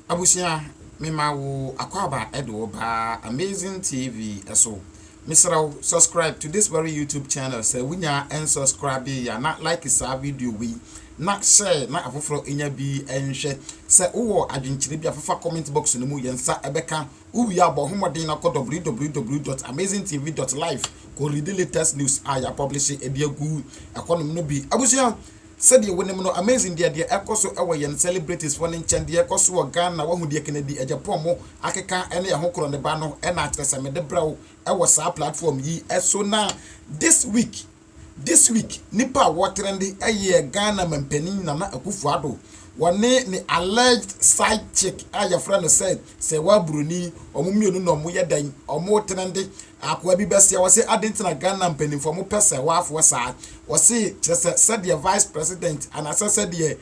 Abusia mema wo akwaba edo ba Amazing TV eso. Misra subscribe to this very YouTube channel. Say winya and subscribe ya not like this video we not share na afoforo enya bi enhwe say wo adwenkyire bi afofa comment box no mu yensa ebeka uwi abo homodin na www.amazingtv.live ko read the latest news aya publish e bi agu economy no bi abusia said you win no amazing dia ekoso ewo yen celebrities for nchen dia ekoso wo Ghana wo hu dia Kennedy Japan mo akeka ene ya hokoro ne ba no e na atrese me de brawo ewo sa platform yi eso na this week nipa wo trend eye Ghana mampanin na Akufo-Addo wone ni alleged side chick aya friend said say wa bruni omumienu no mo yedan omo trend akwa bi besia wo say adentina Ghana mampanin for mo pese wa afo sa wo say said the vice president and as said the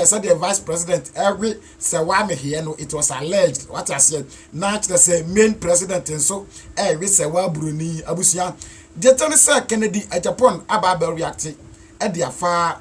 said the vice president every say wa me here no it was alleged what I said na say main president and so every say wa bruni abusia Jetani say Kennedy Japan aba react e dia fa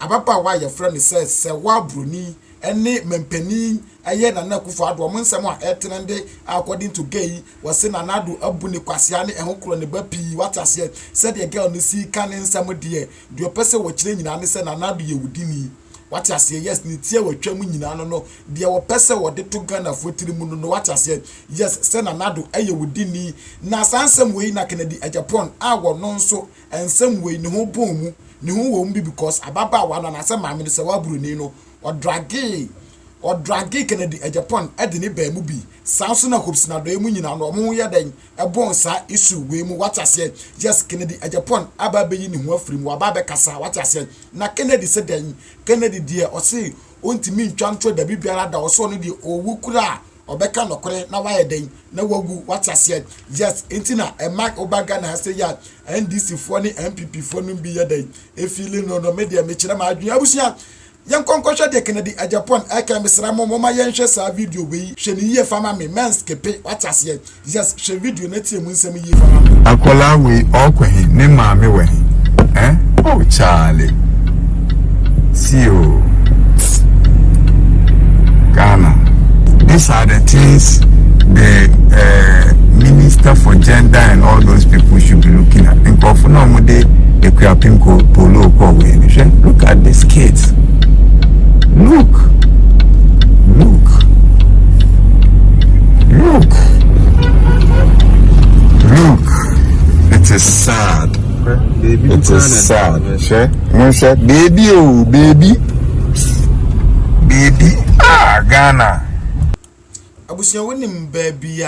ababa wa your friend says say wa bruni ene mempani aye na Akufo-Addo mo nsem a etrende according to gay was say nanado abu ne kwase ane ehokro ne bapi what I said the girl no see kan nsem de opese wo kire nyina ne say nanado ye wudini what I say yes ni tie watwa mu nyina no de wo pese wo de to Ghana fotiri mu no what I say yes say nanado aye wudini na sansem we na Kennedy Japan awo no nso ensem we ni ho bom mu ni ho wo mbi because ababa wa na say maame no say wa bruni no o dragi Kennedy Japan ade ne ba mu bi sanso na hopes na do emu nyina no mo ye den ebon sa issue we mu what I say yes Kennedy Japan aba be yi ni ho afiri mu aba be kasa what I say na Kennedy said den Kennedy die o say ontimi ntwanto da bibiara da o so no die owu kura obeka nokore na waye den na wagu what I said yes entina e mark obaga na say ya NDC fo ni MPP fo no bi ye den e feeling no media me kire ma adwen abusia yan konkosha de Kennedy Japan aka misra moma yenhwe sa video we hwe ni ye fama me mens kepe what I said yes hwe video na tie mu nsem ye fama me akola we okwahi ne maame we oh Charlie see you Ghana. These are the things the Minister for Gender and all those people should be looking at. Look at these kids. Look. It is sad. Baby, it is sad. Baby, oh baby. Ghana. Abusia wonim baby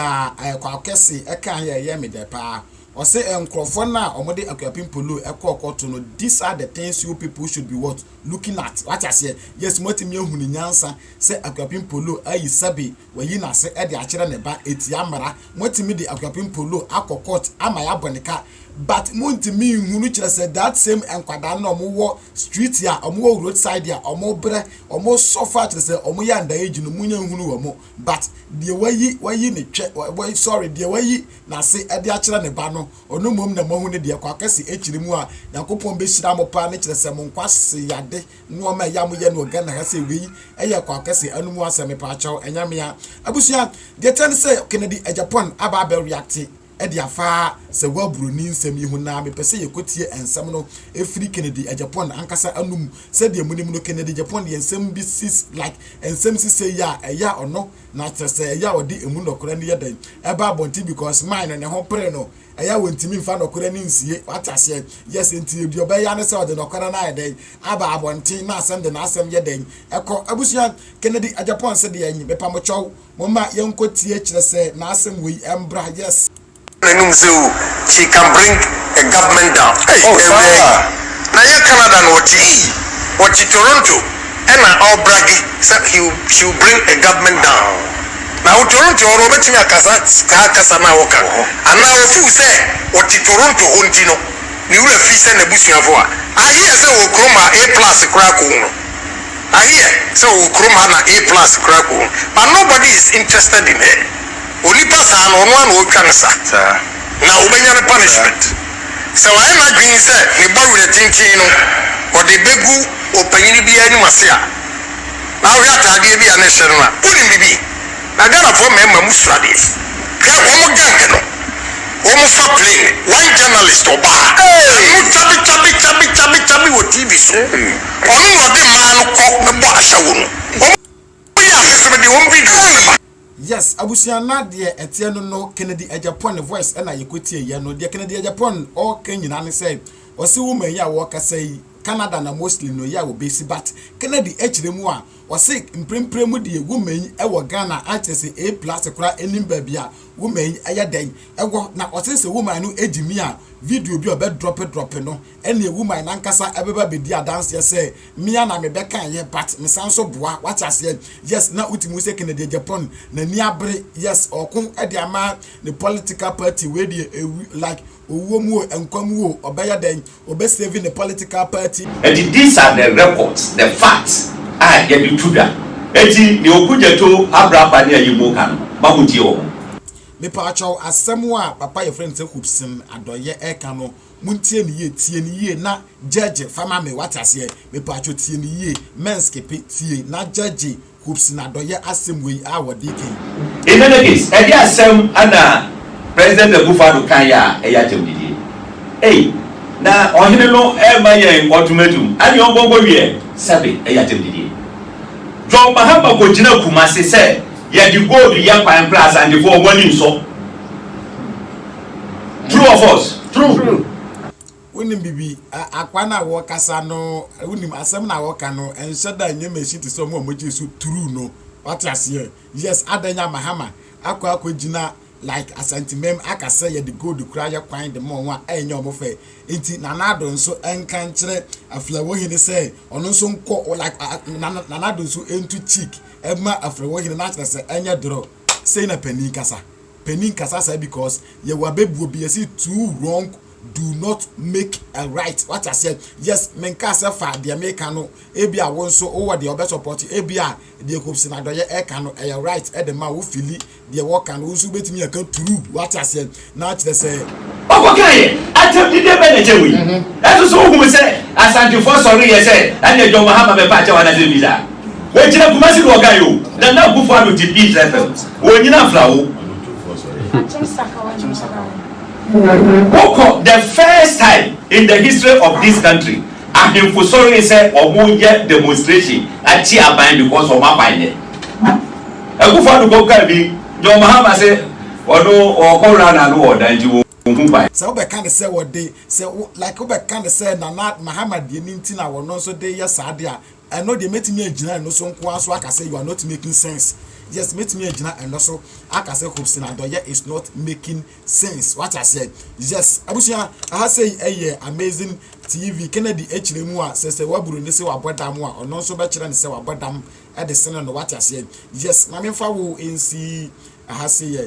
kwa kese eka ye me de pa o say enkrofo na omode Akuapem-Polo ekokoto no these are the things you people should be what looking at what I say yes motimi ehunu nyansa say Akuapem-Polo ayi sabe wayi na se e de akere ne ba eti amara motimi de Akuapem-Polo akokot ama ya bonika but montimi hunu kire say that same enkwada na omo street ya omo roadside ya omo bre omo suffer kire say omo ya nda age no munya hunu omo but de wayi ne twe sorry de wayi na se e de akere ne ba no onu mom na mahu ne de kwa kase echiri mu a yakopon be hira mo pa ne kire say mo nkwase yade no ma ya mo ye no Ghana ha say wi eye kwa kase anu mu aseme pa chaw enyame ya abusia de ten say Kennedy Japan aba react e de afa se wa bruni nsem yi hu na me pese ye kotie ensem no efiri Kennedy Japan ankasa anum se de munim no Kennedy Japan de ensem bi sis like ensem si say ya eya ono na tese eya odi emu nokora ne yedan e ba bonti because mine ne ho pre no eya wontimi mfa nokora ne nsie watase yes enti bi obeya ne se odi nokora na yedan aba abonti na asem de na asem yedan eko abusia Kennedy Japan se de yin bepa mo chow mo ma yenkotie kire se na asem we embra yes she can bring a government down. Now you Canada watch Toronto and all braggy said she will bring a government down. Now Toronto or Robert Kasa na woka. And now if you say watch Toronto Ontino, you will fee send a bush of war. I hear say Okroma A+ crack. I hear so Okroma A+ crack. But nobody is interested in it. Only person on one will cancer. Now, obeying punishment. So I am not being said, the boy with a tintino, or the begu, or penny be any masia. na we atade bi ane hye no a woni bibi na Ghana for memma musrade ka wo mo gang no wo fa plane one journalist oba no chabi wo TV so onu no de ma no ko me bo ahya wo no wo ya se me de wo video. Yes, abusiana de etie no Kennedy Ejapon voice na yekotie ye no de Kennedy Ejapon all kenyina ne say o se woman ya wo ka say Canada na mostly no ya wo base but Kennedy echiremu a o se mprempremu de woman e wo Ghana atese A+ kura enim ba bia woman eye den ego na o se woman no ejimi a video bi obe drop no ene woman na nkasa ebeba bedi dance ye say mia na me beka ye but me sanso boa what ase yes na utimu se Kennedy Ejapon na ni abre yes okun e de ama the political party we dey like owomu enkwamu obaya den obe saving the political party. And these are the records, the facts. Get the trigger. Eti ni okujeto abrapa ni ayimu kan. Mamuti o. Me pa acho asemu a papa your friend say Hoopsin adoye eka no muntie ni ye na judge fama me watase me pa acho tie ni ye menskepe tie na judge Hoopsin adoye asemu yi a wodi ken. In any case, edi asem ana President Akufo-Addo kan ya eya temdidi. Na ohine no e ma ye ultimatum ani ongongo wie sabe eya temdidi. John Mahama go jina Kumasi say ye di gold ye pan plus and the for money so. True of us. True. Unim bibi akwana wo kasa no unim asem na wo ka no enhye da nyem eshi ti so mo moji so true no what ase yes adanya Mahama akwa jina like asantimem aka say ye the gold kura ye kwan de mo wa enye omofe enti nanado nso enka nkire aflawo hini say ono nso nko like nanado nso entu cheek ema aflawo hini na kire say enye dro say na penin kasa say because ye wa bebu obi ye see two wrong do not make a right what I said yes menka say fa the American no ebi a won so over the obe support ebi a the Hoopsin adoye e kan no e right e the man wo fili the work and so betimi e kan true what I said now they say okay atem di de be na jewi eso so hu say Asante for sorry ye say and the John Mahama be pa chawa na de visa we jina Kumasi do oga yo na Akufo-Addo di beat FM wo nyina flawo the first time in the history of this country, I am for sorry say omoye demonstration at Chiaban because of my buying. Akufo-Addo go can be John Mahama say odo or go round and no than you buy. So we can say what they say like we can say na Mahama the nintina won no so dey yes adia. I know they met me a general no so nko so aka say you are not making sense. Yes, meet me and also I can say Hoopsin adoye is not making sense. What I said, yes, abusia I say amazing TV Kennedy echiremu a say waburu ne say wabodam a ono so be kire ne say wabodam e de sene no what I said. Yes, na me fa wo nsi I say